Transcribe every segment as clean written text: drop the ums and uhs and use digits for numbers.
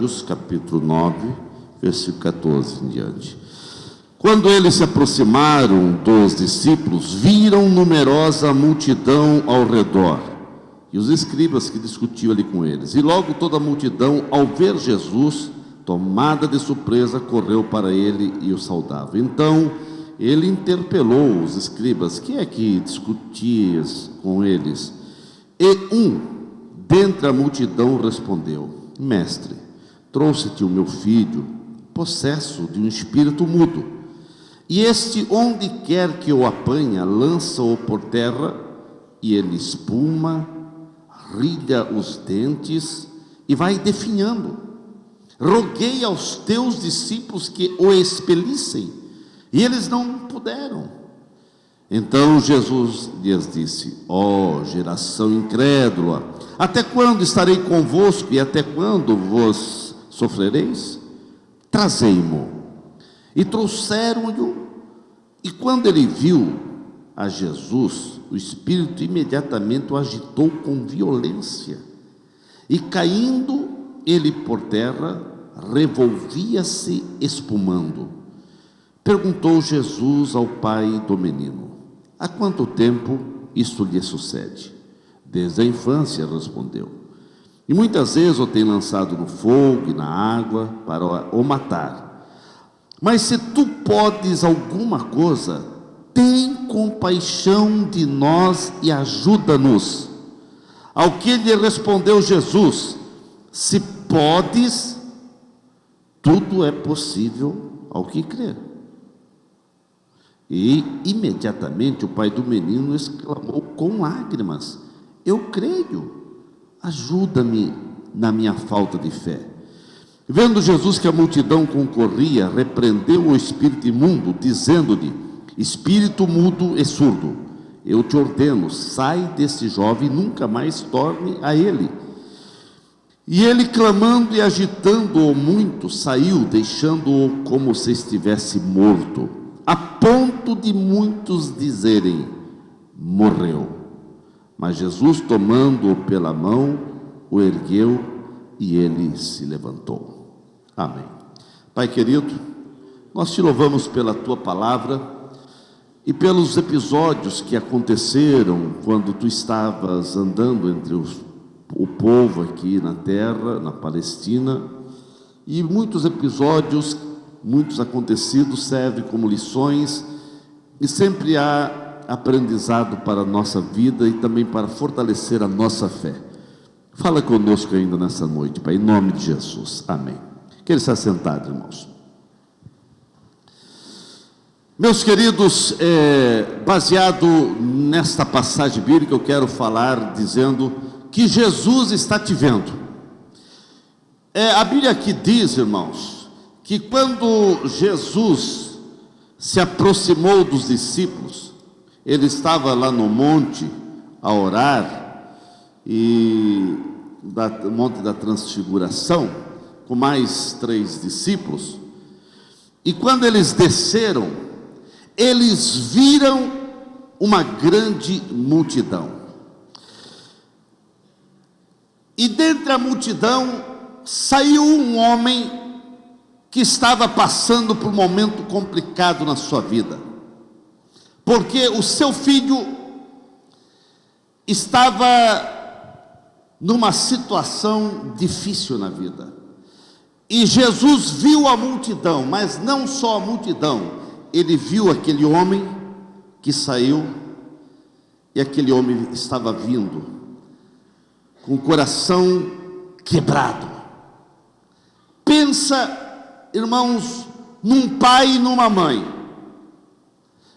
Marcos, capítulo 9, versículo 14 em diante. Quando eles se aproximaram dos discípulos, viram numerosa multidão ao redor, e os escribas que discutiam ali com eles. E logo toda a multidão, ao ver Jesus, tomada de surpresa, correu para ele e o saudava. Então ele interpelou os escribas: que é que discutias com eles? E um dentre a multidão respondeu: Mestre, trouxe-te o meu filho, possesso de um espírito mudo, e este, onde quer que o apanha, lança-o por terra, e ele espuma, rilha os dentes e vai definhando. Roguei aos teus discípulos que o expelissem, e eles não puderam. Então Jesus lhes disse: ó geração incrédula, até quando estarei convosco e até quando vos sofrereis? Trazei-mo. E trouxeram-lhe, e quando ele viu a Jesus, o espírito imediatamente o agitou com violência, e caindo ele por terra, revolvia-se espumando. Perguntou Jesus ao pai do menino: há quanto tempo isto lhe sucede? Desde a infância, respondeu. E muitas vezes o tem lançado no fogo e na água para o matar. Mas se tu podes alguma coisa, tem compaixão de nós e ajuda-nos. Ao que lhe respondeu Jesus: se podes, tudo é possível ao que crer. E imediatamente o pai do menino exclamou com lágrimas: eu creio, ajuda-me na minha falta de fé. Vendo Jesus que a multidão concorria, repreendeu o espírito imundo, dizendo-lhe: espírito mudo e surdo, eu te ordeno, sai desse jovem e nunca mais torne a ele. E ele, clamando e agitando-o muito, saiu, deixando-o como se estivesse morto, a ponto de muitos dizerem: morreu. Mas Jesus, tomando-o pela mão, o ergueu e ele se levantou. Amém. Pai querido, nós te louvamos pela tua palavra e pelos episódios que aconteceram quando tu estavas andando entre o povo aqui na terra, na Palestina, e muitos episódios, muitos acontecidos servem como lições, e sempre há aprendizado para a nossa vida e também para fortalecer a nossa fé. Fala conosco ainda nessa noite, Pai, em nome de Jesus, amém. Queira estar sentado, irmãos. Meus queridos, baseado nesta passagem bíblica, eu quero falar dizendo que Jesus está te vendo. A Bíblia aqui diz, irmãos, que quando Jesus se aproximou dos discípulos, ele estava lá no monte a orar, no monte da transfiguração, com mais 3 discípulos, e quando eles desceram, eles viram uma grande multidão, e dentre a multidão saiu um homem que estava passando por um momento complicado na sua vida, porque o seu filho estava numa situação difícil na vida, e Jesus viu a multidão, mas não só a multidão, ele viu aquele homem que saiu, e aquele homem estava vindo com o coração quebrado. Pensa, irmãos, num pai e numa mãe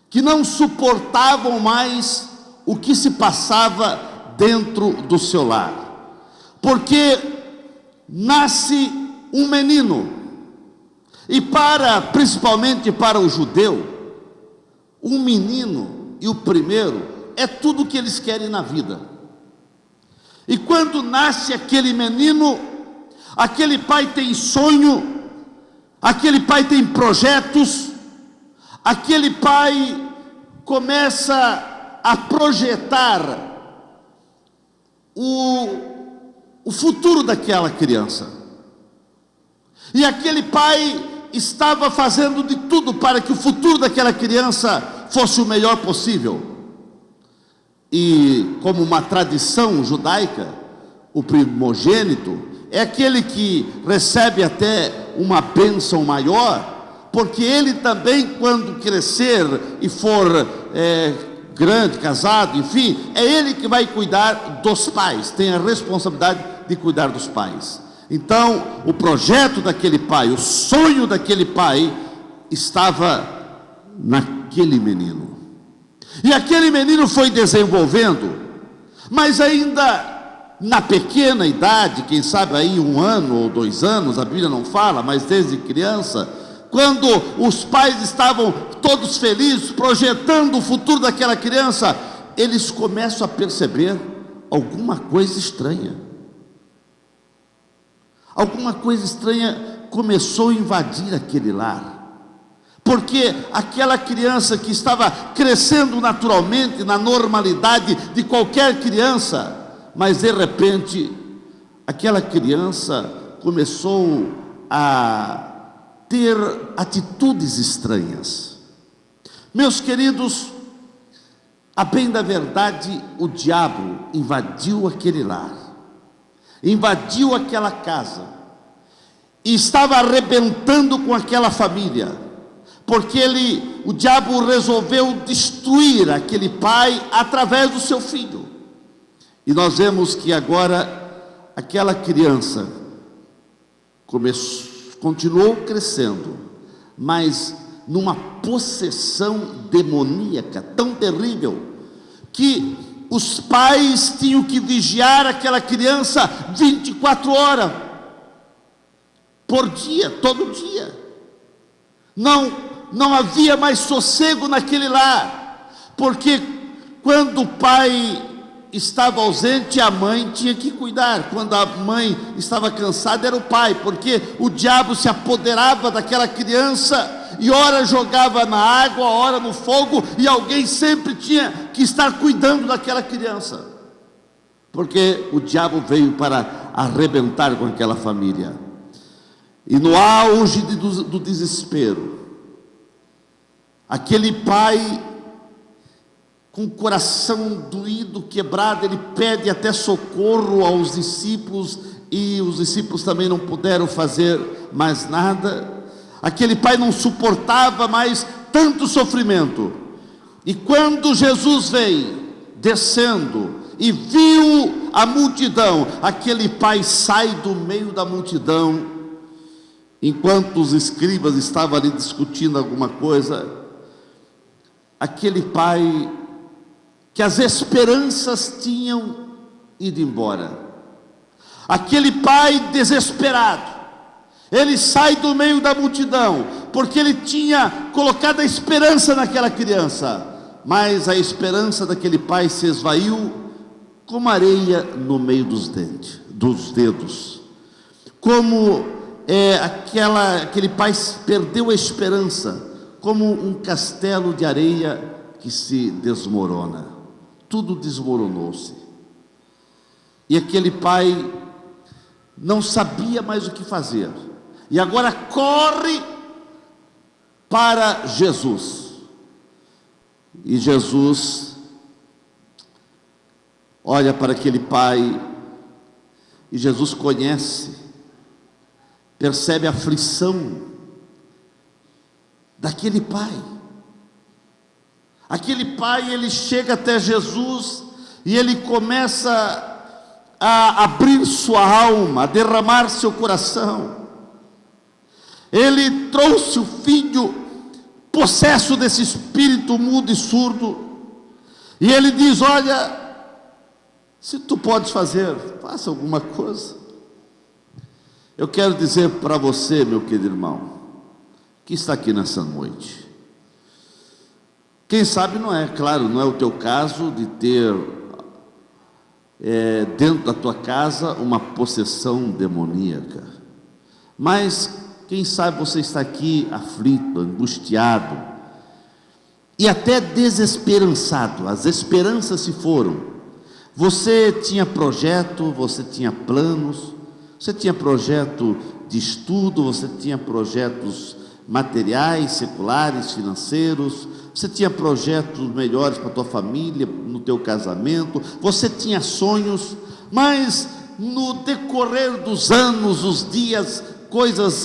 que não suportavam mais o que se passava dentro do seu lar, porque nasce um menino, e principalmente para o judeu, um menino, e o primeiro, é tudo o que eles querem na vida. E quando nasce aquele menino, aquele pai tem sonho, aquele pai tem projetos, aquele pai começa a projetar o futuro daquela criança. E aquele pai estava fazendo de tudo para que o futuro daquela criança fosse o melhor possível. E como uma tradição judaica, o primogênito é aquele que recebe até uma bênção maior, porque ele também, quando crescer e for grande, casado, enfim, é ele que vai cuidar dos pais, tem a responsabilidade de cuidar dos pais. Então, o projeto daquele pai, o sonho daquele pai, estava naquele menino. E aquele menino foi desenvolvendo, mas ainda na pequena idade, quem sabe aí 1 ano ou 2 anos, a Bíblia não fala, mas desde criança, quando os pais estavam todos felizes, projetando o futuro daquela criança, eles começam a perceber alguma coisa estranha. Alguma coisa estranha começou a invadir aquele lar, porque aquela criança que estava crescendo naturalmente, na normalidade de qualquer criança, mas de repente, aquela criança começou a ter atitudes estranhas. Meus queridos, a bem da verdade, o diabo invadiu aquele lar, invadiu aquela casa, e estava arrebentando com aquela família, porque o diabo resolveu destruir aquele pai através do seu filho. E nós vemos que agora aquela criança continuou crescendo, mas numa possessão demoníaca tão terrível, que os pais tinham que vigiar aquela criança 24 horas por dia, todo dia. Não havia mais sossego naquele lar, porque quando o pai estava ausente, a mãe tinha que cuidar. Quando a mãe estava cansada, era o pai, porque o diabo se apoderava daquela criança, e ora jogava na água, ora no fogo, e alguém sempre tinha que estar cuidando daquela criança, porque o diabo veio para arrebentar com aquela família. E no auge do desespero, aquele pai, com o coração doído, quebrado, ele pede até socorro aos discípulos, e os discípulos também não puderam fazer mais nada. Aquele pai não suportava mais tanto sofrimento, e quando Jesus veio descendo e viu a multidão, aquele pai sai do meio da multidão, enquanto os escribas estavam ali discutindo alguma coisa. Aquele pai, que as esperanças tinham ido embora, aquele pai desesperado, ele sai do meio da multidão, porque ele tinha colocado a esperança naquela criança, mas a esperança daquele pai se esvaiu como areia no meio dos dedos, como aquele pai perdeu a esperança, como um castelo de areia que se desmorona. Tudo desmoronou-se, e aquele pai não sabia mais o que fazer, e agora corre para Jesus. E Jesus olha para aquele pai, e Jesus conhece, percebe a aflição daquele pai. Aquele pai, ele chega até Jesus, e ele começa a abrir sua alma, a derramar seu coração. Ele trouxe o filho possesso desse espírito mudo e surdo, e ele diz: olha, se tu podes fazer, faça alguma coisa. Eu quero dizer para você, meu querido irmão, que está aqui nessa noite, quem sabe não é o teu caso de ter dentro da tua casa uma possessão demoníaca, mas quem sabe você está aqui aflito, angustiado e até desesperançado. As esperanças se foram. Você tinha projeto, você tinha planos, você tinha projeto de estudo, você tinha projetos materiais, seculares, financeiros, você tinha projetos melhores para a tua família, no teu casamento, você tinha sonhos, mas no decorrer dos anos, os dias,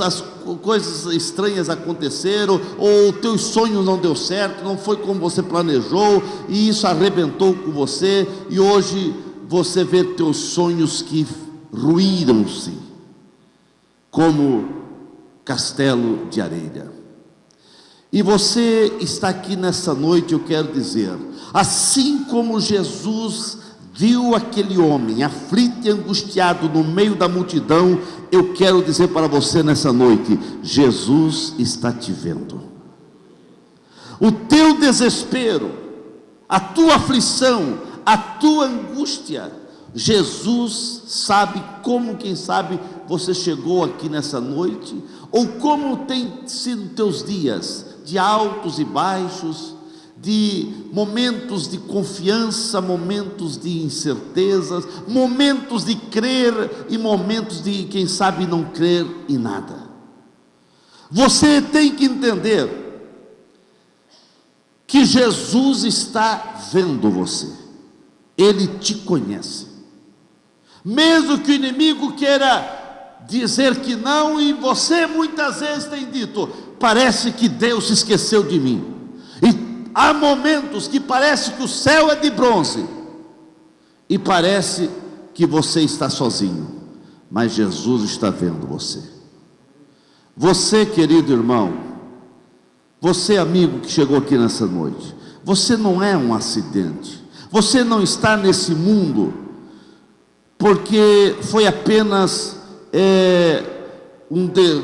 as coisas estranhas aconteceram, ou teus sonhos não deu certo, não foi como você planejou, e isso arrebentou com você, e hoje você vê teus sonhos que ruíram-se, como castelo de areia. E você está aqui nessa noite, eu quero dizer, assim como Jesus viu aquele homem aflito e angustiado no meio da multidão, eu quero dizer para você nessa noite: Jesus está te vendo. O teu desespero, a tua aflição, a tua angústia, Jesus sabe como, quem sabe você chegou aqui nessa noite, ou como tem sido teus dias, de altos e baixos, de momentos de confiança, momentos de incertezas, momentos de crer e momentos de, quem sabe, não crer em nada. Você tem que entender que Jesus está vendo você, Ele te conhece, mesmo que o inimigo queira dizer que não, e você muitas vezes tem dito: parece que Deus se esqueceu de mim. E há momentos que parece que o céu é de bronze, e parece que você está sozinho, mas Jesus está vendo você. Você, querido irmão, você, amigo que chegou aqui nessa noite, você não é um acidente, você não está nesse mundo porque foi apenas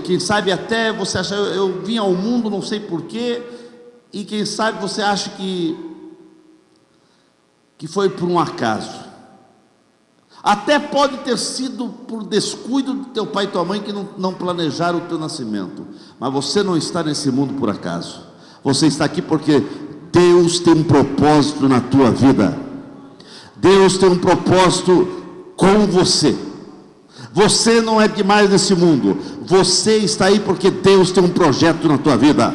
quem sabe até você acha, eu vim ao mundo não sei porquê, e quem sabe você acha que foi por um acaso. Até pode ter sido por descuido do teu pai e tua mãe, que não planejaram o teu nascimento, mas você não está nesse mundo por acaso. Você está aqui porque Deus tem um propósito na tua vida. Deus tem um propósito com você. Você não é demais nesse mundo. Você está aí porque Deus tem um projeto na tua vida.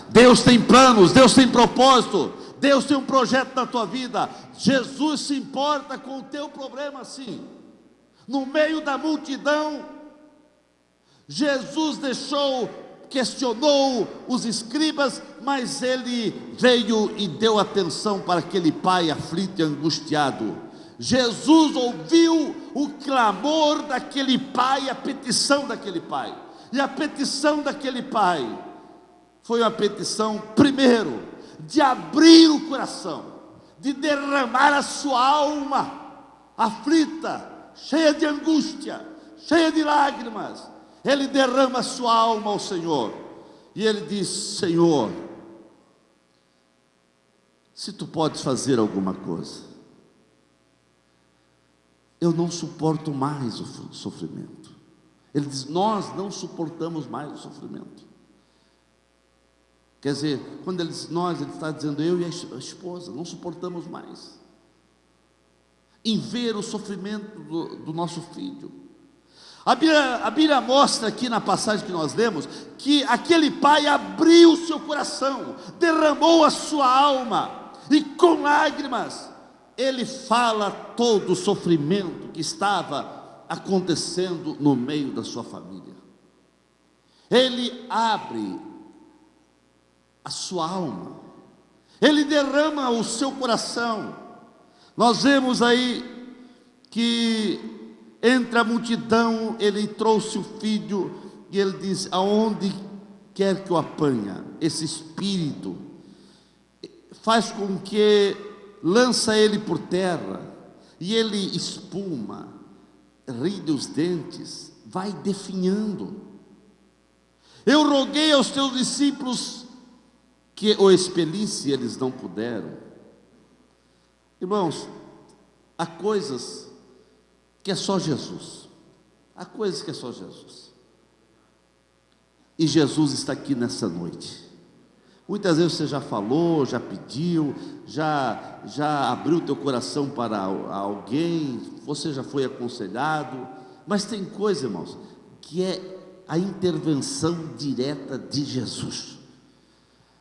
Deus tem planos, Deus tem propósito, Deus tem um projeto na tua vida. Jesus se importa com o teu problema, sim. No meio da multidão, Jesus questionou os escribas, mas ele veio e deu atenção para aquele pai aflito e angustiado. Jesus ouviu o clamor daquele pai, a petição daquele pai, e a petição daquele pai foi uma petição, primeiro, de abrir o coração, de derramar a sua alma aflita, cheia de angústia, cheia de lágrimas. Ele derrama a sua alma ao Senhor, e ele diz: Senhor, se tu podes fazer alguma coisa, eu não suporto mais o sofrimento. Ele diz: nós não suportamos mais o sofrimento. Quer dizer, quando ele diz nós, ele está dizendo eu e a esposa, não suportamos mais em ver o sofrimento do nosso filho. A Bíblia mostra aqui na passagem que nós lemos, que aquele pai abriu o seu coração, derramou a sua alma, e com lágrimas ele fala todo o sofrimento que estava acontecendo no meio da sua família. Ele abre a sua alma, ele derrama o seu coração. Nós vemos aí que entre a multidão ele trouxe o filho, e ele diz: aonde quer que eu apanha, esse espírito faz com que lança ele por terra, e ele espuma, ri dos dentes, vai definhando. Eu roguei aos teus discípulos que o expelisse, eles não puderam. Irmãos, há coisas que é só Jesus, há coisas que é só Jesus, e Jesus está aqui nessa noite. Muitas vezes você já falou, já pediu, já abriu teu coração para alguém, você já foi aconselhado, mas tem coisa, irmãos, que é a intervenção direta de Jesus.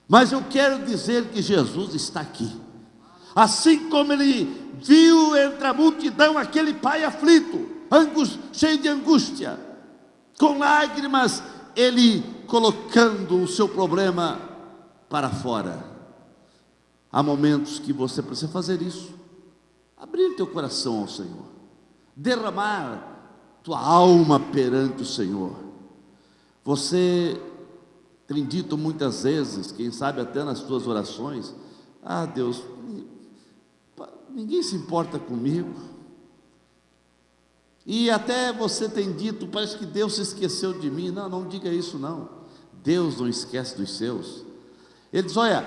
Mas eu quero dizer que Jesus está aqui. Assim como ele viu entre a multidão aquele pai aflito, cheio de angústia, com lágrimas, ele colocando o seu problema para fora. Há momentos que você precisa fazer isso, abrir teu coração ao Senhor, derramar tua alma perante o Senhor. Você tem dito muitas vezes, quem sabe até nas tuas orações: ah, Deus, ninguém se importa comigo. E até você tem dito: parece que Deus se esqueceu de mim. Não, não diga isso não. Deus não esquece dos seus. Ele diz: olha,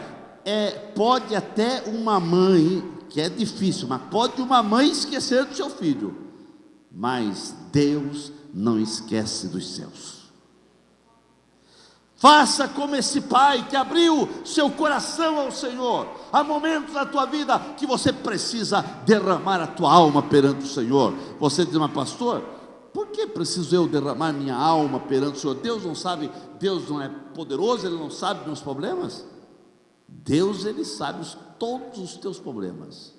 pode até uma mãe, que é difícil, mas pode uma mãe esquecer do seu filho, mas Deus não esquece dos seus. Faça como esse pai que abriu seu coração ao Senhor. Há momentos na tua vida que você precisa derramar a tua alma perante o Senhor. Você diz: mas pastor, por que preciso eu derramar minha alma perante o Senhor? Deus não sabe, Deus não é poderoso, Ele não sabe meus problemas? Deus, Ele sabe todos os teus problemas.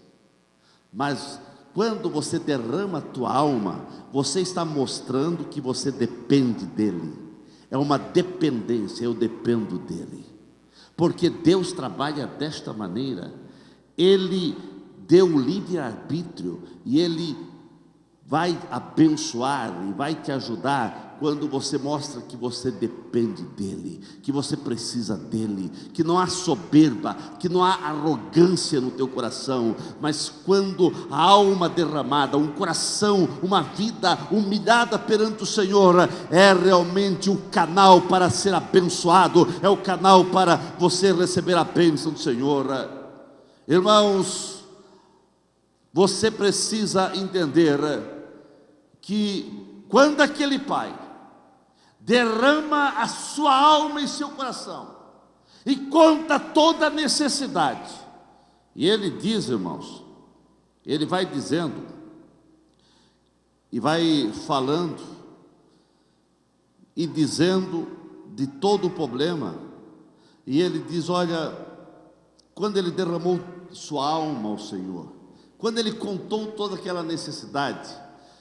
Mas quando você derrama a tua alma, você está mostrando que você depende dEle. É uma dependência, eu dependo dEle. Porque Deus trabalha desta maneira. Ele deu o livre-arbítrio e Ele vai abençoar e vai te ajudar quando você mostra que você depende dEle, que você precisa dEle, que não há soberba, que não há arrogância no teu coração, mas quando a alma derramada, um coração, uma vida humilhada perante o Senhor, é realmente o canal para ser abençoado, é o canal para você receber a bênção do Senhor. Irmãos, você precisa entender que quando aquele pai derrama a sua alma e seu coração e conta toda a necessidade, e ele diz, irmãos, ele vai dizendo e vai falando e dizendo de todo o problema, e ele diz: olha, quando ele derramou sua alma ao Senhor, quando ele contou toda aquela necessidade,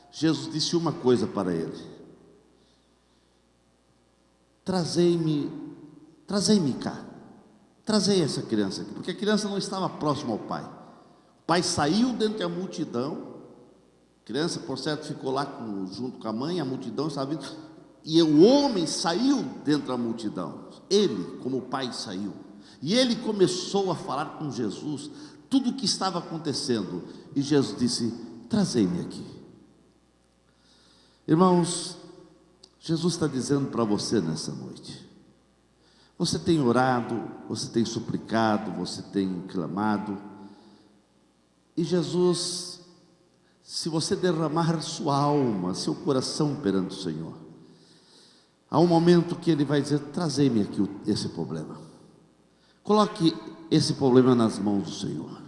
Jesus disse uma coisa para ele: trazei-me cá, trazei essa criança aqui, porque a criança não estava próxima ao pai. O pai saiu dentre a multidão, a criança, por certo, ficou lá junto com a mãe, a multidão estava vindo, e o homem saiu dentro da multidão, ele, como o pai, saiu, e ele começou a falar com Jesus tudo o que estava acontecendo, e Jesus disse: trazei-me aqui. Irmãos, Jesus está dizendo para você nessa noite, você tem orado, você tem suplicado, você tem clamado, e Jesus, se você derramar sua alma, seu coração perante o Senhor, há um momento que Ele vai dizer: trazei-me aqui esse problema. Coloque esse problema nas mãos do Senhor.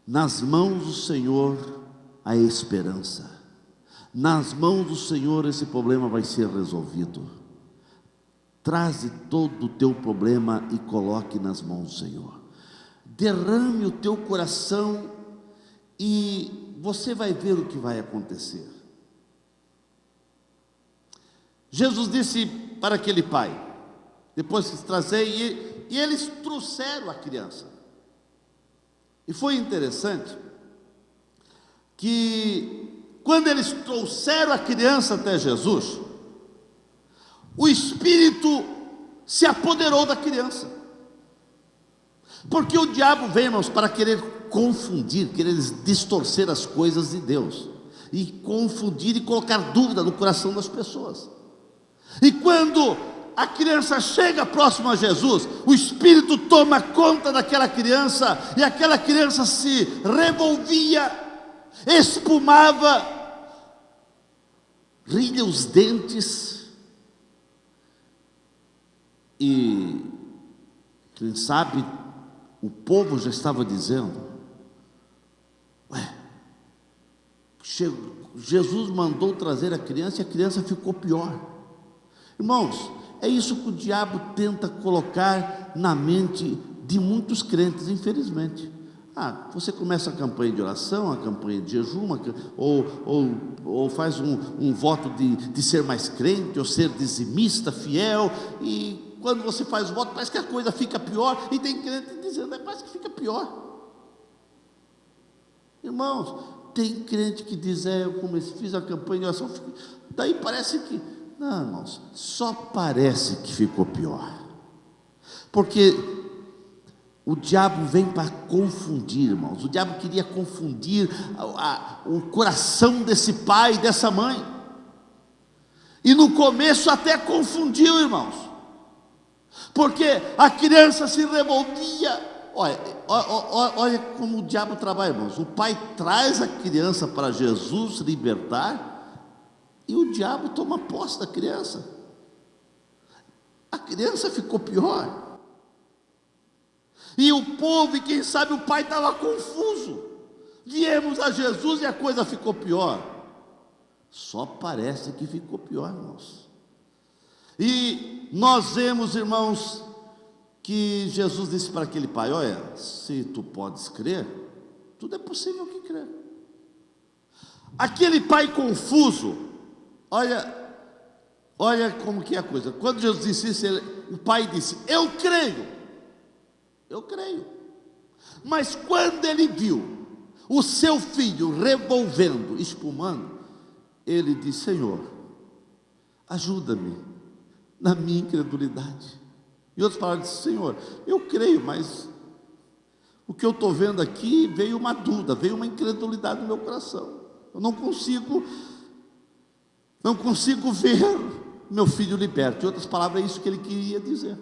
Nas mãos do Senhor há esperança. Nas mãos do Senhor esse problema vai ser resolvido. Traze todo o teu problema e coloque nas mãos do Senhor. Derrame o teu coração e você vai ver o que vai acontecer. Jesus disse para aquele pai, depois que trazei, e eles trouxeram a criança. E foi interessante que quando eles trouxeram a criança até Jesus, o Espírito se apoderou da criança. Porque o diabo vem, irmãos, para querer confundir, querer distorcer as coisas de Deus, e confundir e colocar dúvida no coração das pessoas. E quando a criança chega próximo a Jesus, o Espírito toma conta daquela criança, e aquela criança se revolvia, espumava, ria os dentes, e quem sabe o povo já estava dizendo: ué, Jesus mandou trazer a criança e a criança ficou pior. Irmãos, é isso que o diabo tenta colocar na mente de muitos crentes, infelizmente. Você começa a campanha de oração, a campanha de jejum, ou faz um voto de ser mais crente, ou ser dizimista, fiel, e quando você faz o voto, parece que a coisa fica pior, e tem crente dizendo, parece que fica pior. Irmãos, tem crente que diz, eu fiz a campanha de oração, daí parece que, não, irmãos, só parece que ficou pior, porque o diabo vem para confundir, irmãos. O diabo queria confundir o coração desse pai e dessa mãe, e no começo até confundiu, irmãos, porque a criança se revoltia. Olha como o diabo trabalha, irmãos. O pai traz a criança para Jesus libertar, e o diabo toma posse da criança. A criança ficou pior, e o povo, e quem sabe o pai estava confuso. Viemos a Jesus e a coisa ficou pior. Só parece que ficou pior, irmãos. E nós vemos, irmãos, que Jesus disse para aquele pai, olha, se tu podes crer, tudo é possível que crer. Aquele pai confuso, olha como que é a coisa. Quando Jesus disse isso, o pai disse, eu creio. Mas quando ele viu o seu filho revolvendo, espumando, ele disse, Senhor, ajuda-me na minha incredulidade. E outras palavras, disse, Senhor, eu creio, mas o que eu estou vendo aqui, veio uma dúvida, veio uma incredulidade no meu coração. Eu não consigo ver meu filho liberto. Em outras palavras, é isso que ele queria dizer.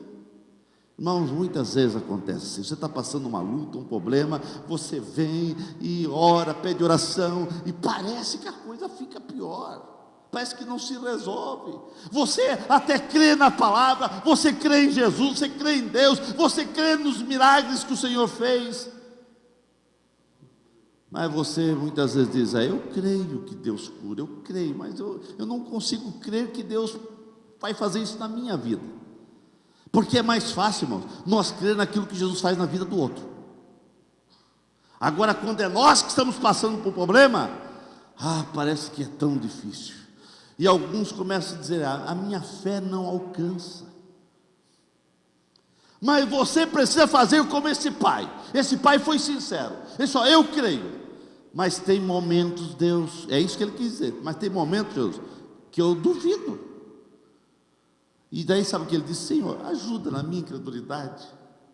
Irmãos, muitas vezes acontece assim, você está passando uma luta, um problema, você vem e ora, pede oração, e parece que a coisa fica pior. Parece que não se resolve. Você até crê na palavra, você crê em Jesus, você crê em Deus, você crê nos milagres que o Senhor fez, mas você muitas vezes diz, eu creio que Deus cura, eu creio, mas eu não consigo crer que Deus vai fazer isso na minha vida, porque é mais fácil, irmãos, nós crer naquilo que Jesus faz na vida do outro. Agora, quando é nós que estamos passando por problema, parece que é tão difícil. E alguns começam a dizer, a minha fé não alcança. Mas você precisa fazer como esse pai. Esse pai foi sincero. Ele só, eu creio. Mas tem momentos, Deus, é isso que ele quis dizer. Mas tem momentos, Deus, que eu duvido. E daí sabe o que ele disse? Senhor, ajuda na minha incredulidade.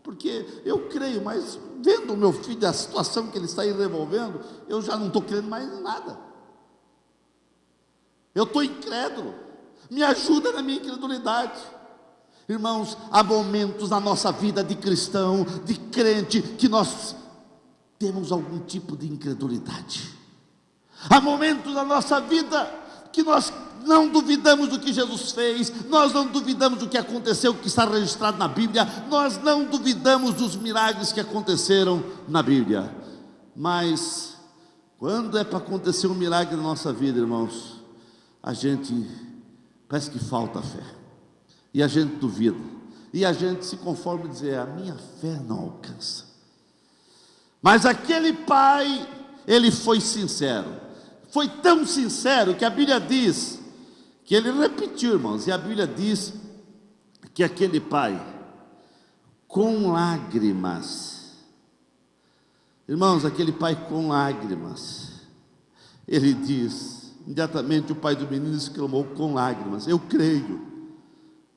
Porque eu creio, mas vendo o meu filho, a situação que ele está aí revolvendo, eu já não estou crendo mais em nada. Eu estou incrédulo, me ajuda na minha incredulidade. Irmãos, há momentos na nossa vida de cristão, de crente, que nós temos algum tipo de incredulidade. Há momentos na nossa vida que nós não duvidamos do que Jesus fez, nós não duvidamos do que aconteceu, que está registrado na Bíblia, nós não duvidamos dos milagres que aconteceram na Bíblia. Mas quando é para acontecer um milagre na nossa vida, irmãos, a gente parece que falta fé, e a gente duvida, e a gente se conforma em dizer, a minha fé não alcança. Mas aquele pai, ele foi sincero, foi tão sincero que a Bíblia diz, que ele repetiu, irmãos, e a Bíblia diz, que aquele pai, com lágrimas, irmãos, aquele pai com lágrimas, ele diz, imediatamente o pai do menino exclamou com lágrimas, eu creio,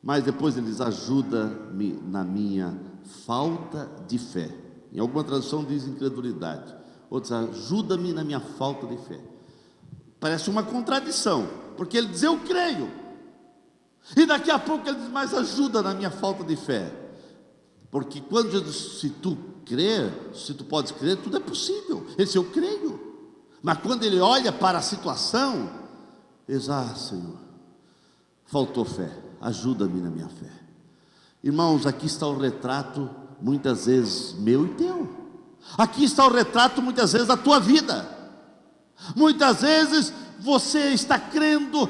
mas depois ele diz, ajuda-me na minha falta de fé. Em alguma tradução diz incredulidade, outros, ajuda-me na minha falta de fé. Parece uma contradição, porque ele diz, eu creio, e daqui a pouco ele diz, mas ajuda na minha falta de fé. Porque quando Jesus, se tu crer, se tu podes crer, tudo é possível. Ele diz, eu creio. Mas quando ele olha para a situação, ele diz, Senhor, faltou fé, ajuda-me na minha fé. Irmãos, aqui está o retrato, muitas vezes, meu e teu. Aqui está o retrato, muitas vezes, da tua vida. Muitas vezes, você está crendo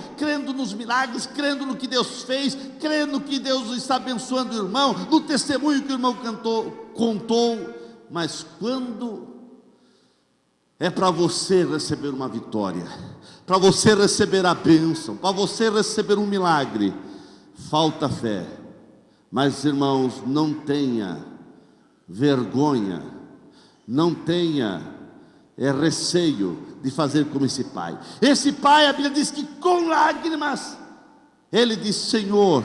nos milagres, crendo no que Deus fez, crendo que Deus está abençoando o irmão, no testemunho que o irmão contou, mas quando é para você receber uma vitória, para você receber a bênção, para você receber um milagre, falta fé. Mas, irmãos, não tenha vergonha, não tenha receio de fazer como esse pai. Esse pai, a Bíblia diz que com lágrimas, ele disse: Senhor,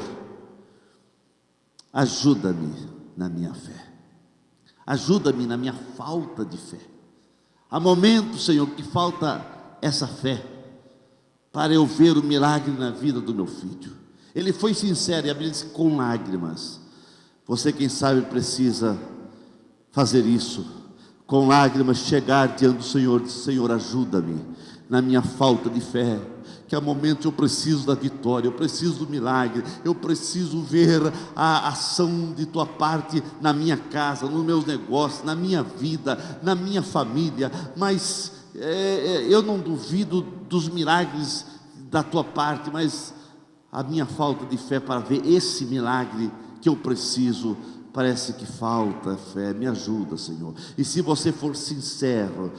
ajuda-me na minha fé, ajuda-me na minha falta de fé. Há momentos, Senhor, que falta essa fé, para eu ver o milagre na vida do meu filho. Ele foi sincero, e a Bíblia diz com lágrimas. Você, quem sabe, precisa fazer isso, com lágrimas, chegar diante do Senhor, dizer: Senhor, ajuda-me na minha falta de fé, que há momentos eu preciso da vitória, eu preciso do milagre, eu preciso ver a ação de tua parte na minha casa, nos meus negócios, na minha vida, na minha família, mas eu não duvido dos milagres da tua parte, mas a minha falta de fé para ver esse milagre que eu preciso, parece que falta fé. Me ajuda, Senhor. E se você for sincero,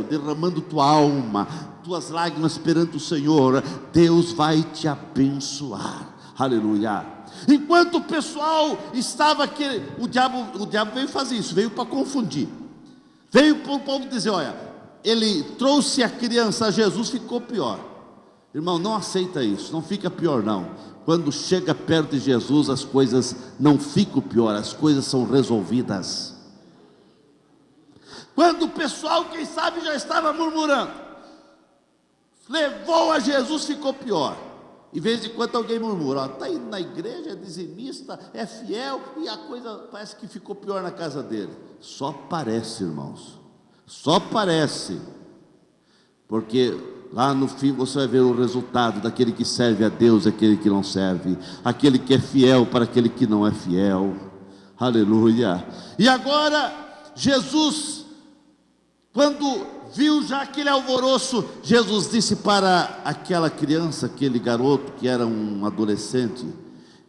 derramando tua alma, tuas lágrimas perante o Senhor, Deus vai te abençoar. Aleluia. Enquanto o pessoal estava aqui, o diabo veio fazer isso, veio para confundir, veio para o povo dizer: olha, ele trouxe a criança a Jesus, ficou pior. Irmão, não aceita isso, não fica pior não. Quando chega perto de Jesus, as coisas não ficam pior, as coisas são resolvidas. Quando o pessoal, quem sabe, já estava murmurando, levou a Jesus, ficou pior. E de vez em quando alguém murmura: está indo na igreja, é dizimista, é fiel, e a coisa parece que ficou pior na casa dele. Só parece, irmãos, só parece, porque lá no fim você vai ver o resultado daquele que serve a Deus, aquele que não serve, aquele que é fiel para aquele que não é fiel. Aleluia. E agora Jesus, quando viu já aquele alvoroço, Jesus disse para aquela criança, aquele garoto que era um adolescente,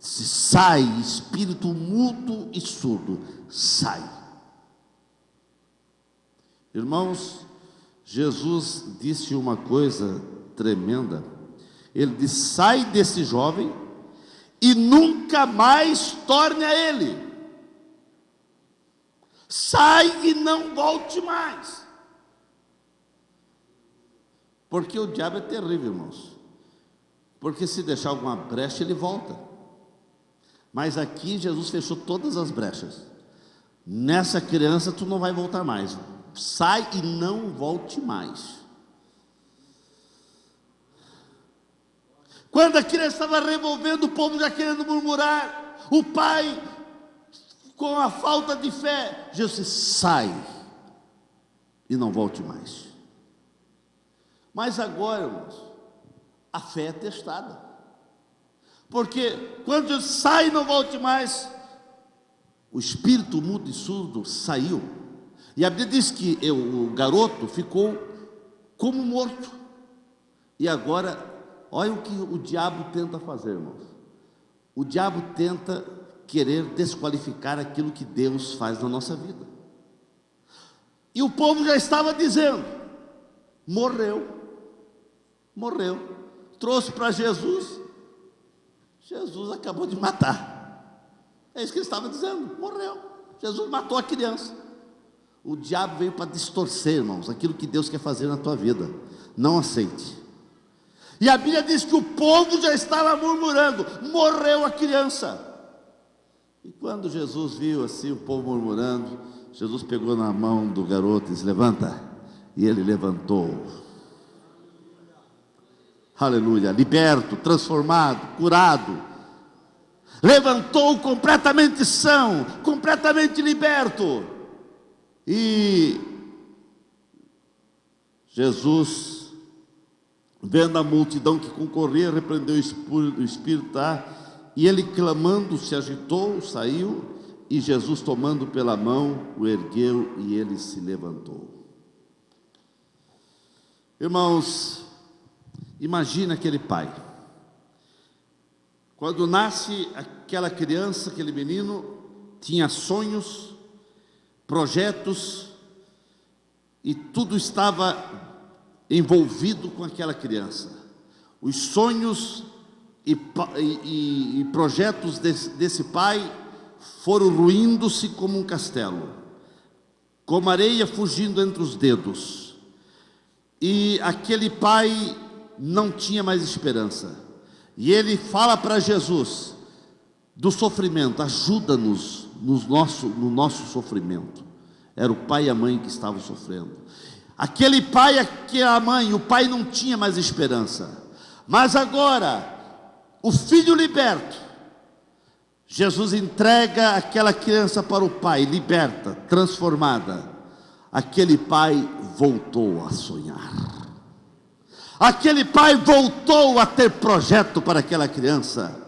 disse: sai, espírito mudo e surdo, sai. Irmãos, Jesus disse uma coisa tremenda. Ele disse: sai desse jovem e nunca mais torne a ele. Sai e não volte mais. Porque o diabo é terrível, irmãos. Porque se deixar alguma brecha, ele volta. Mas aqui Jesus fechou todas as brechas. Nessa criança tu não vai voltar mais. Sai e não volte mais. Quando a criança estava revolvendo, o povo já querendo murmurar, o pai com a falta de fé, Jesus disse: sai e não volte mais. Mas agora, irmãos, a fé é testada, porque quando Jesus sai e não volte mais, o espírito mudo e surdo saiu. E a Bíblia diz que o garoto ficou como morto. E agora, olha o que o diabo tenta fazer, irmãos. O diabo tenta querer desqualificar aquilo que Deus faz na nossa vida. E o povo já estava dizendo: morreu. Trouxe para Jesus, Jesus acabou de matar. É isso que ele estava dizendo: morreu. Jesus matou a criança. O diabo veio para distorcer, irmãos, aquilo que Deus quer fazer na tua vida. Não aceite. E a Bíblia diz que o povo já estava murmurando: morreu a criança. E quando Jesus viu assim o povo murmurando, Jesus pegou na mão do garoto e disse: levanta. E ele levantou. Aleluia. Liberto, transformado, curado. Levantou completamente são, completamente liberto. E Jesus, vendo a multidão que concorria, repreendeu o espírito, e ele, clamando, se agitou, saiu, e Jesus, tomando pela mão, o ergueu e ele se levantou. Irmãos, Imagina aquele pai. Quando nasce aquela criança, aquele menino, tinha sonhos, projetos, e tudo estava envolvido com aquela criança. Os sonhos e projetos desse pai foram ruindo-se como um castelo, como areia fugindo entre os dedos. E aquele pai não tinha mais esperança. E ele fala para Jesus do sofrimento: ajuda-nos no nosso sofrimento. Era o pai e a mãe que estavam sofrendo. Aquele pai, aquela mãe, o pai não tinha mais esperança. Mas agora, o filho liberto, Jesus entrega aquela criança para o pai, liberta, transformada. Aquele pai voltou a sonhar. Aquele pai voltou a ter projeto para aquela criança.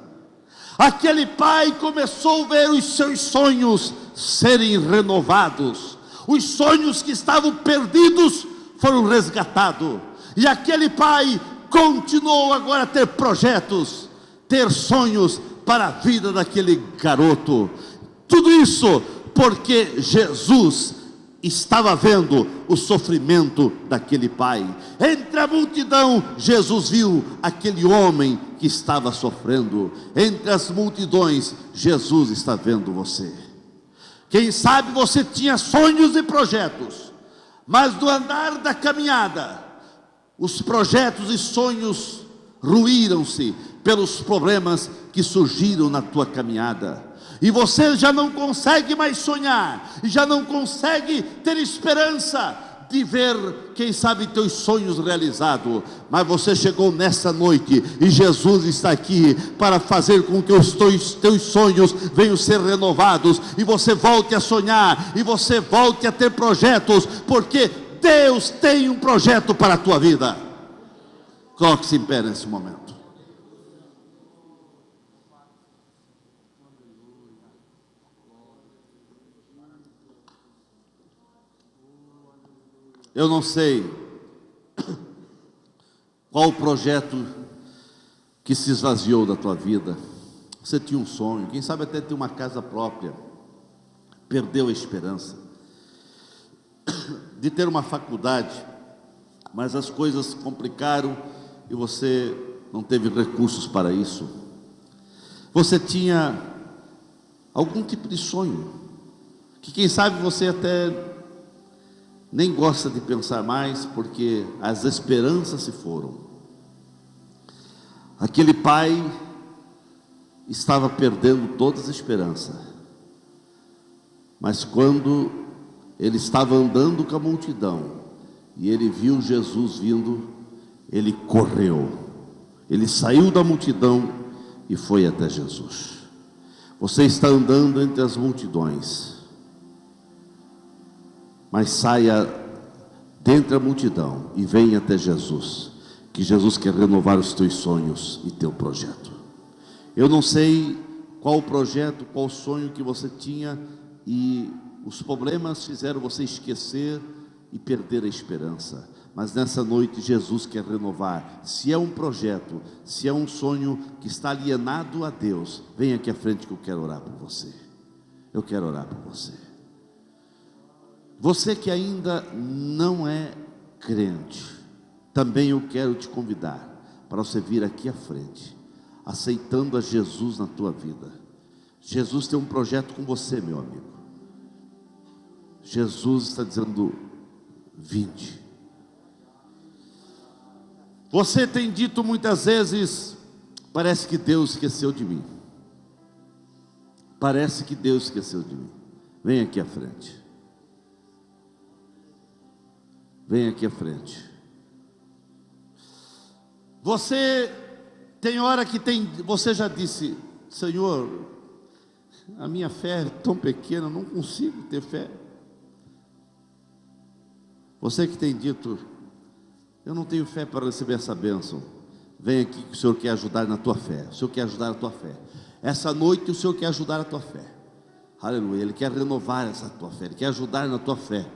Aquele pai começou a ver os seus sonhos serem renovados. Os sonhos que estavam perdidos foram resgatados. E aquele pai continuou agora a ter projetos, ter sonhos para a vida daquele garoto. Tudo isso porque Jesus estava vendo o sofrimento daquele pai. Entre a multidão, Jesus viu aquele homem que estava sofrendo. Entre as multidões, Jesus está vendo você. Quem sabe você tinha sonhos e projetos, mas no andar da caminhada, os projetos e sonhos ruíram-se pelos problemas que surgiram na tua caminhada. E você já não consegue mais sonhar, e já não consegue ter esperança de ver, quem sabe, teus sonhos realizados. Mas você chegou nessa noite, e Jesus está aqui para fazer com que os teus sonhos venham ser renovados, e você volte a sonhar, e você volte a ter projetos, porque Deus tem um projeto para a tua vida. Coloque-se em pé nesse momento. Eu não sei qual o projeto que se esvaziou da tua vida. Você tinha um sonho, quem sabe até ter uma casa própria, perdeu a esperança de ter uma faculdade, mas as coisas complicaram e você não teve recursos para isso. Você tinha algum tipo de sonho, que quem sabe você até nem gosta de pensar mais, porque as esperanças se foram. Aquele pai estava perdendo todas as esperanças, mas quando ele estava andando com a multidão, e ele viu Jesus vindo, ele correu, ele saiu da multidão e foi até Jesus. Você está andando entre as multidões, mas saia dentre da multidão e venha até Jesus, que Jesus quer renovar os teus sonhos e teu projeto. Eu não sei qual o projeto, qual o sonho que você tinha, e os problemas fizeram você esquecer e perder a esperança. Mas nessa noite Jesus quer renovar. Se é um projeto, se é um sonho que está alienado a Deus, venha aqui à frente que eu quero orar por você. Eu quero orar por você. Você que ainda não é crente, também eu quero te convidar para você vir aqui à frente, aceitando a Jesus na tua vida. Jesus tem um projeto com você, meu amigo. Jesus está dizendo: vinde. Você tem dito muitas vezes: parece que Deus esqueceu de mim. Parece que Deus esqueceu de mim. Vem aqui à frente. Vem aqui à frente. Você tem hora que você já disse: Senhor, a minha fé é tão pequena, eu não consigo ter fé. Você que tem dito: eu não tenho fé para receber essa bênção. Vem aqui que o Senhor quer ajudar na tua fé. O Senhor quer ajudar a tua fé. Essa noite o Senhor quer ajudar a tua fé. Aleluia. Ele quer renovar essa tua fé. Ele quer ajudar na tua fé.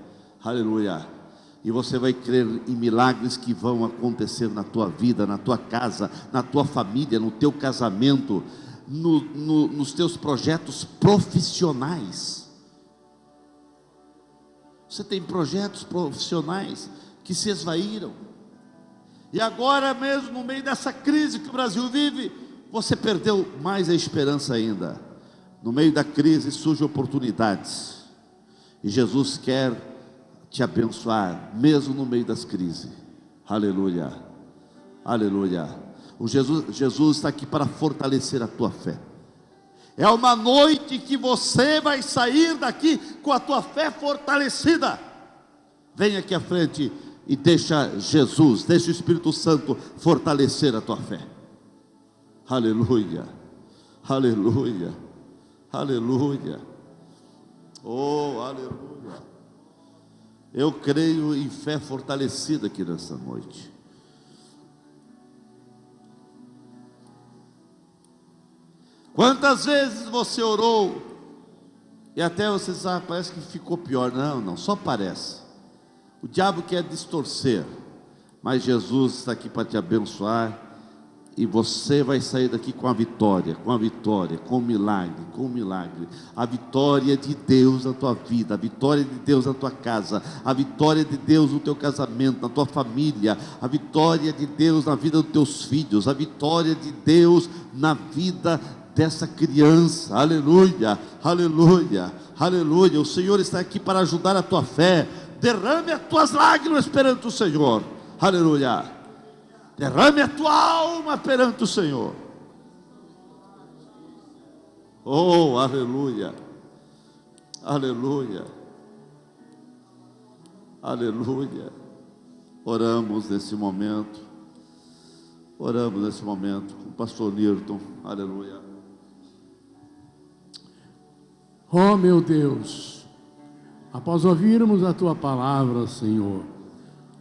Aleluia. E você vai crer em milagres que vão acontecer na tua vida, na tua casa, na tua família, no teu casamento, nos teus projetos profissionais. Você tem projetos profissionais que se esvaíram. E agora mesmo, no meio dessa crise que o Brasil vive, você perdeu mais a esperança ainda. No meio da crise surgem oportunidades. E Jesus quer te abençoar, mesmo no meio das crises. Aleluia, aleluia. Jesus está aqui para fortalecer a tua fé. É uma noite que você vai sair daqui com a tua fé fortalecida. Vem aqui à frente e deixa Jesus, deixa o Espírito Santo fortalecer a tua fé. Aleluia, aleluia, aleluia. Oh, aleluia. Eu creio em fé fortalecida aqui nessa noite. Quantas vezes você orou e até você sabe, parece que ficou pior? Não, só parece. O diabo quer distorcer, mas Jesus está aqui para te abençoar. E você vai sair daqui com a vitória, com o milagre. A vitória de Deus na tua vida, a vitória de Deus na tua casa, a vitória de Deus no teu casamento, na tua família, a vitória de Deus na vida dos teus filhos, a vitória de Deus na vida dessa criança. Aleluia, aleluia, aleluia. O Senhor está aqui para ajudar a tua fé. Derrame as tuas lágrimas perante o Senhor. Aleluia. Derrame a tua alma perante o Senhor. Oh, aleluia, aleluia, aleluia. Oramos nesse momento com o pastor Nilton. Aleluia. Oh, meu Deus, após ouvirmos a tua palavra, Senhor,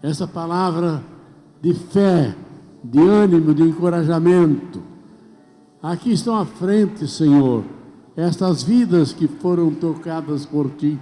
essa palavra de fé, de ânimo, de encorajamento, aqui estão à frente, Senhor, estas vidas que foram tocadas por Ti,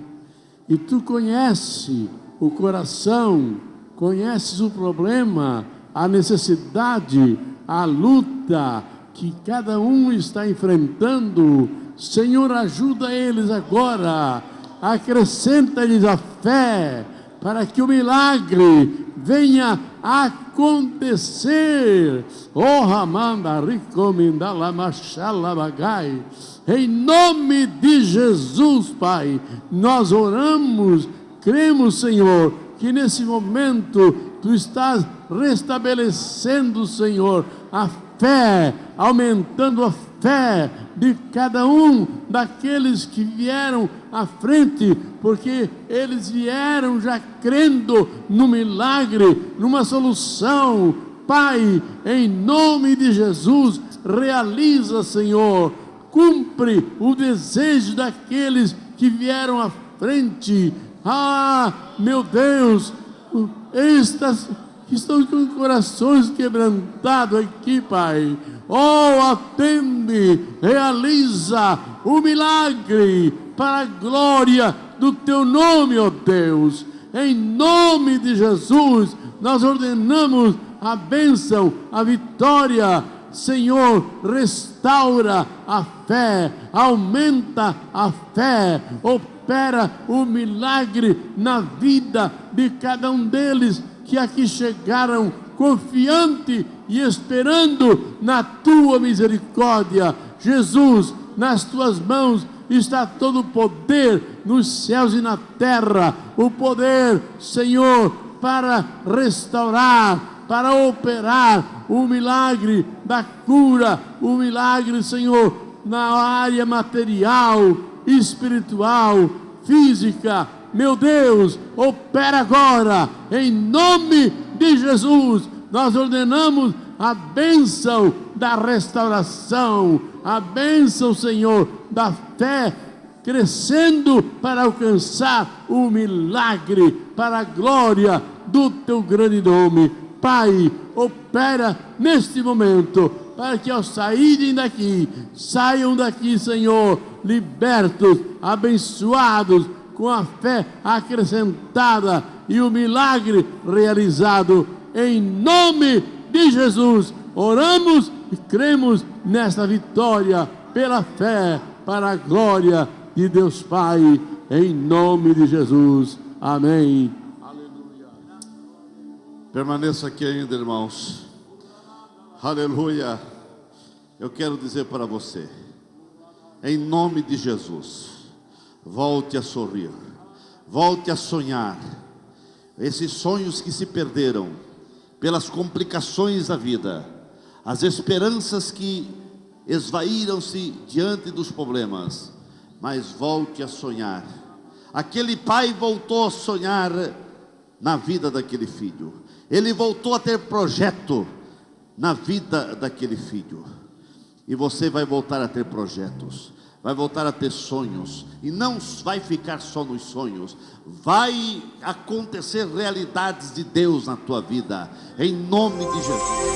e Tu conheces o coração, conheces o problema, a necessidade, a luta que cada um está enfrentando. Senhor, ajuda eles agora, acrescenta-lhes a fé, para que o milagre venha a acontecer. Oh, Ramanda, Ricomindala, Machala, Bagai. Em nome de Jesus, Pai, nós oramos, cremos, Senhor, que nesse momento Tu estás restabelecendo, Senhor, a fé, aumentando a fé de cada um daqueles que vieram à frente, porque eles vieram já crendo no milagre, numa solução. Pai, em nome de Jesus, realiza, Senhor, cumpre o desejo daqueles que vieram à frente. Ah, meu Deus, estas que estão com corações quebrantados aqui, Pai. Oh, atende, realiza o milagre para a glória do Teu nome, ó Deus. Em nome de Jesus, nós ordenamos a bênção, a vitória. Senhor, restaura a fé, aumenta a fé, opera o milagre na vida de cada um deles que aqui chegaram confiante e esperando na Tua misericórdia. Jesus, nas Tuas mãos está todo o poder nos céus e na terra, o poder, Senhor, para restaurar, para operar o milagre da cura, o milagre, Senhor, na área material, espiritual, física. Meu Deus, opera agora, em nome de Jesus. Nós ordenamos a bênção da restauração, a bênção, Senhor, da fé, crescendo para alcançar o milagre, para a glória do Teu grande nome. Pai, opera neste momento, para que ao saírem daqui, saiam daqui, Senhor, libertos, abençoados, com a fé acrescentada e o milagre realizado. Em nome de Jesus, oramos e cremos nesta vitória pela fé, para a glória de Deus Pai, em nome de Jesus. Amém. Aleluia. Permaneça aqui ainda, irmãos. Aleluia. Eu quero dizer para você, em nome de Jesus, volte a sorrir, volte a sonhar. Esses sonhos que se perderam pelas complicações da vida, as esperanças que esvaíram-se diante dos problemas, mas volte a sonhar. Aquele pai voltou a sonhar na vida daquele filho, ele voltou a ter projeto na vida daquele filho, e você vai voltar a ter projetos, vai voltar a ter sonhos, e não vai ficar só nos sonhos, vai acontecer realidades de Deus na tua vida, em nome de Jesus.